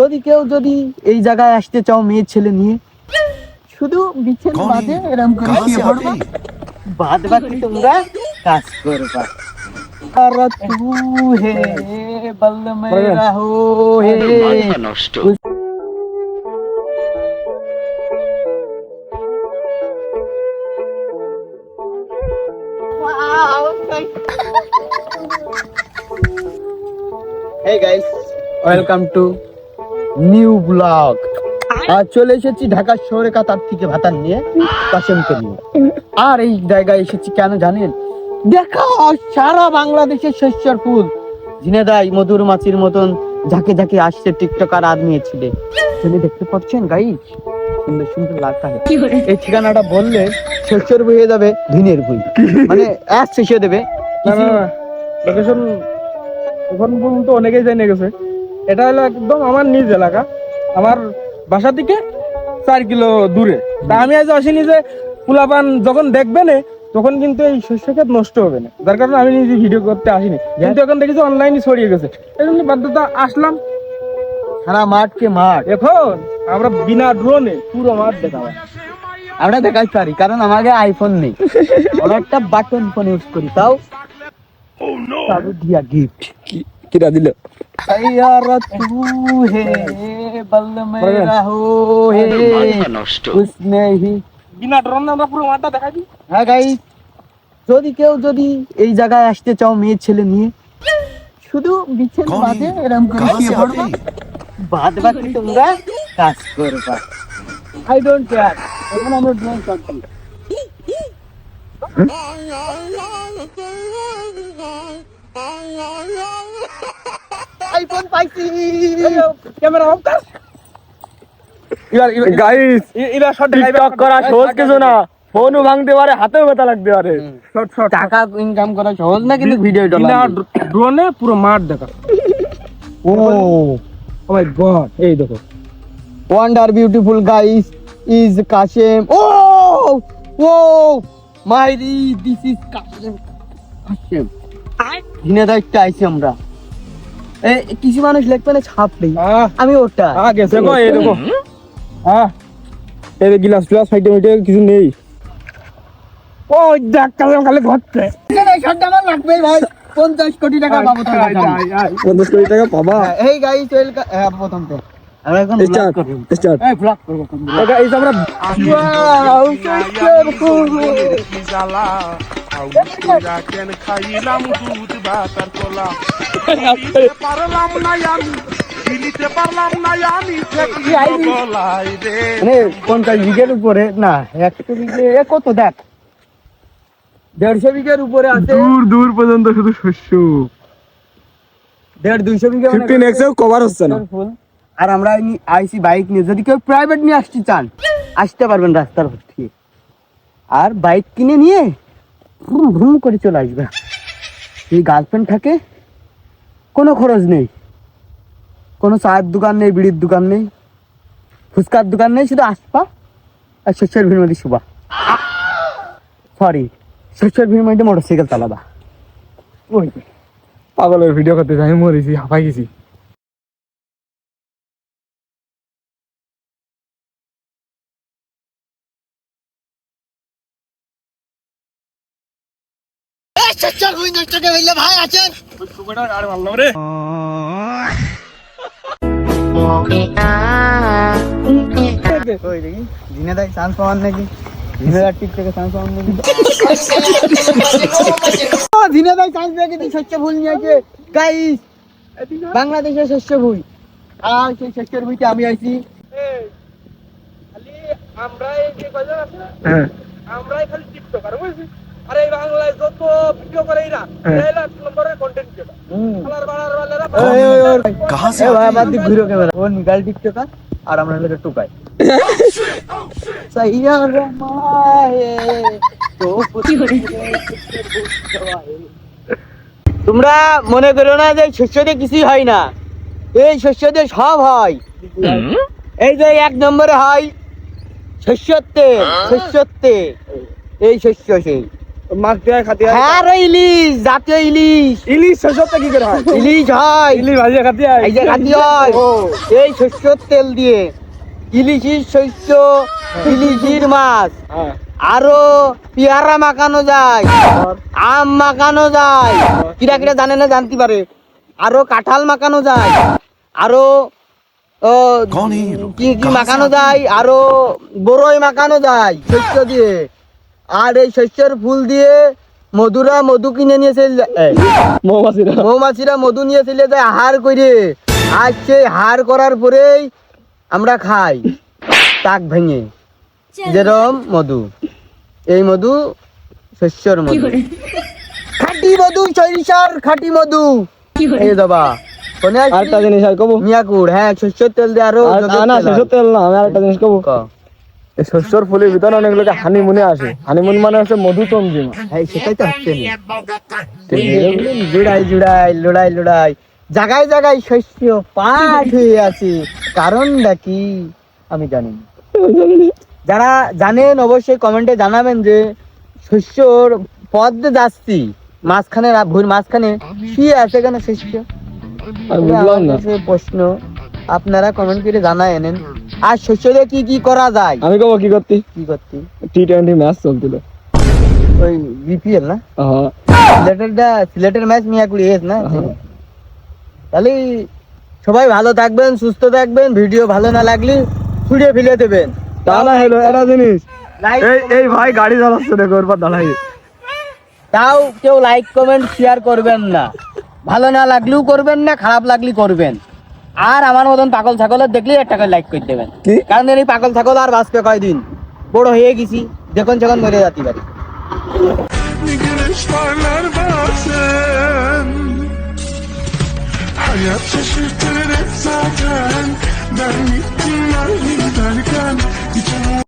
যদি কেউ যদি এই জায়গায় আসতে চাও মেয়ে ছেলে নিয়ে, শুধু বিছেন বাদে এরকম করে শুয়ে পড়বা, বাদ বাকি তোমরা কাজ করবা। আর তু হে বল মেরা হো হে নষ্ট। Hey guys, welcome to new vlog. আজ চলে এসেছি ঢাকা শহরে কাতার থেকে ভাতার নিয়ে কাশেমকে নিয়ে। আর এই জায়গায় এসেছি কেন জানেন? দেখা সারা বাংলাদেশের শস্যের ফুল ঝিনেদাই মধুর মাছির মতন ঝাঁকে ঝাঁকে আসছে টিকটকার আর মেয়ে ছেলে। দেখতে পাচ্ছেন গাইস, সুন্দর সুন্দর লাগতা। এই ঠিকানাটা বললে শস্যের বই হয়ে যাবে দিনের বই, মানে এক শেষে দেবে। লোকেশন ওখান পর্যন্ত অনেকেই জেনে গেছে। এটা হলো একদম আমার নিজ এলাকা, আমার বাসা থেকে 4 কিলো দূরে। তা আমি আজ আসিনি যে পোলাপান যখন দেখবে না তখন কিন্তু এই শস্য ক্ষেত নষ্ট হবে না, যার কারণে আমি নিজে ভিডিও করতে আসিনি। কিন্তু এখন দেখেছি অনলাইনে ছড়িয়ে গেছে, এই জন্য বাধ্যতা আসলাম। সারা মাঠকে মাঠ এখন আমরা বিনা ড্রোনে পুরো মাঠ দেখাবো। আমরা দেখাতে পারি কারণ আমাকে আইফোন নেই, আমরা একটা বাটন ফোন ইউজ করি। তাও চালু দিয়া গিফট কিরা দিল यार तू है बल मेरा हो है उसने ही বিনা ড্রোনে আমরা পুরো মাঠটা দেখাই দিই। হ্যাঁ গাইস, যদি কেউ যদি এই জায়গায় আসতে চাও মেয়ে ছেলে নিয়ে, শুধু বিছেন বাদে এরকম করে শুয়ে পড়বা, বাদ বাকি তোমরা কাজ করবা। I don't care. এখন আমরা ড্রোন শট দিই। আইফোন পাইছি, ক্যামেরা অফ কর। গাইস, এরা শট টিকটক করা সহজ কিছু না, ফোনও ভাঙতে পারে, হাতেও ব্যথা লাগতে পারে। টাকা ইনকাম করা সহজ না, কিন্তু ভিডিও বিনা ড্রোনে পুরো মাঠ দেখা। ও মাই গড, এই দেখো wonder beautiful guys is Kashem. ও ও মাইরি, দিস ইজ কাশেম। কাশেম দিনে দায়িত্ব আইছি আমরা। কিছু মানুষ লিখবে না ছাপ নেই, আমি ওটা গেছে গো। এই দেখো, এই গ্লাস গ্লাস সাইডে মিটে কিছু নেই। ও দেখ কালে কালে ঘটছে। আমার লাগবে ভাই, 50 কোটি টাকা পাবো। 50 কোটি টাকা পাবা। এই গাইস ওয়েলকাম। প্রথম তো আমরা এখন স্টার্ট স্টার্ট এই ব্লগ করব। গাইস আমরা ওয়াও শস্যের ফুল খাইলাম দুধ বাতার কলা পারলাম না আমি দিলিতে পারলাম না আমি গলাই রে। মানে 50 বিঘের উপরে না, 100 বিঘে কত দেখ, 150 বিঘের উপরে আছে। দূর দূর পর্যন্ত শুধু শস্য। 150-200 বিঘে 15x এও কভার হচ্ছে না। ফুল। আর আমরা আইসি বাইক নিয়ে, যদি কেউ প্রাইভেট নিয়ে আসতে চান আসতে পারবেন রাস্তার থেকে, আর বাইক কিনে নিয়ে ভ্রুম ভ্রুম করে চলে আসবে। এই গার্লফ্রেন্ড থাকে, কোনো খরচ নেই, কোনো চায়ের দোকান নেই, বিড়ির দোকান নেই, ফুচকার দোকান নেই, শুধু আসবা আর শস্যের ভিড় মধ্যে শুবা, সরি শস্যের ভিড় মধ্যে মোটরসাইকেল চালাবা। ওই পাগলের ভিডিও করতে যাই, মরেছি, হাঁপাই গেছি। ভাই আছেন আর ভালো রে। ওই দেখি দিনে দেয় চান্স পাওয়ার নাকি, দিনে দেয় টিকটকে চান্স পাওয়ার নাকি, দিনে দেয় চান্স পেয়ে গেছি শস্য ভুল নিয়েছে গাইস, বাংলাদেশের শস্য ভুল। আর সেই শস্যের ভুইতে আমি আইছি। খালি আমরাই যে কয়জন আছে না, আমরাই খালি টিকটকার, বুঝছিস? আর এই বাংলায় যত ভিডিও করে এরা, এরা 1 নম্বরের কন্টেন্ট ক্রিয়েটর। আলার বাড়ার वालेরা कहां से भाई बात घुरो कैमरा, वो निकाल टिकटक और আমরা হলো টুকাই সাইয়া রমায়ে তো তোমরা মনে করো না যে শস্যতে কিছুই হয় না, এই শস্যতে সব হয়। এই যে 1 নম্বরে হয় শস্যতে, শস্যতে এই শস্য সেই মাখতে হয় খাতে হয় হ্যাঁ রে, ইলিশ, জাতীয় ইলিশ। ইলিশ শস্যতে কি করে হয় ইলিশ হয়, ইলিশ ভাজিয়ে খাতে হয় এই যে খাতি হয় ও এই শস্যর তেল দিয়ে। ইলিশির শস্য, ইলিশির মাছ, হ্যাঁ আরো পেয়ারা মাখানো যায়, আম মাখানো যায়, কিরা কিরা জানে না জানতে পারে, আরো কাঁঠাল মাখানো যায়, আরো ও, কি কি মাখানো যায়, আরো বড়ই মাখানো যায় শস্য দিয়ে। আর এই শস্যের ফুল দিয়ে মধুরা মধু কিনে নিয়ে চলে যায়, মৌমাছিরা মৌমাছিরা মধু নিয়ে চলে যায় হার করে। আর সেই হার করার পরেই আমরা খাই টাক ভেঙে, যেরকম মধু। এই মধু শস্যর মধু, খাঁটি মধু, সরিষার খাঁটি মধু। এই দাবা কোনে আরেকটা জিনিস আর কবো মিয়াকুর, হ্যাঁ শস্যর তেল দিয়ে আরো না শস্যর তেল না আমি আরেকটা জিনিস কবো এই শস্যর ফুলের ভিতরে অনেক লোকে হানিমুনে আসে হানিমুন মানে হচ্ছে মধু চন্দ্রিমা হ্যাঁ সেটাই তো হচ্ছে না। জুড়াই জুড়াই লড়াই লড়াই, জায়গায় জায়গায় শস্য পাট হয়ে আছে, কারণটা কি আমি জানি না। যারা জানেন অবশ্যই কমেন্টে জানাবেন যে শস্যর পথ দিয়ে যাচ্ছি, মাঝখানে ভুঁড়ির মাঝখানে শুয়ে আছে কেন শস্য? আমি বুঝলাম আমার না কাছে প্রশ্ন, আপনারা কমেন্ট করে জানায় এনেন। আর শস্য দিয়ে কি কি করা যায়? আমি কবো কি করতি কি করতে? টি-20 ম্যাচ চলছিল ওই বিপিএল না, হ্যাঁ সিলেটের ম্যাচ মিয়াকুড়ি এস না। হ্যাঁ। তাহলে সবাই ভালো থাকবেন, সুস্থ থাকবেন। ভিডিও ভালো না লাগলে ছুড়িয়ে ফেলে দেবেন। তা না হলো একটা জিনিস লাইক, এই ভাই গাড়ি চালাচ্ছে দেখো ওর পর দাঁড়াই তাও কেউ লাইক কমেন্ট শেয়ার করবেন না, ভালো না লাগলেও করবেন না, খারাপ লাগলে করবেন। আর আমার মতন পাগল ছাগলের দেখলে একটা করে লাইক করে দেবেন, কি? কারণ এই পাগল ছাগল আর বাঁচবে কয়দিন, বড় হয়ে গেছি, যখন যখন মরে যেতে পারি। Güneş parlar bazen Hayat şaşırtır hep zaten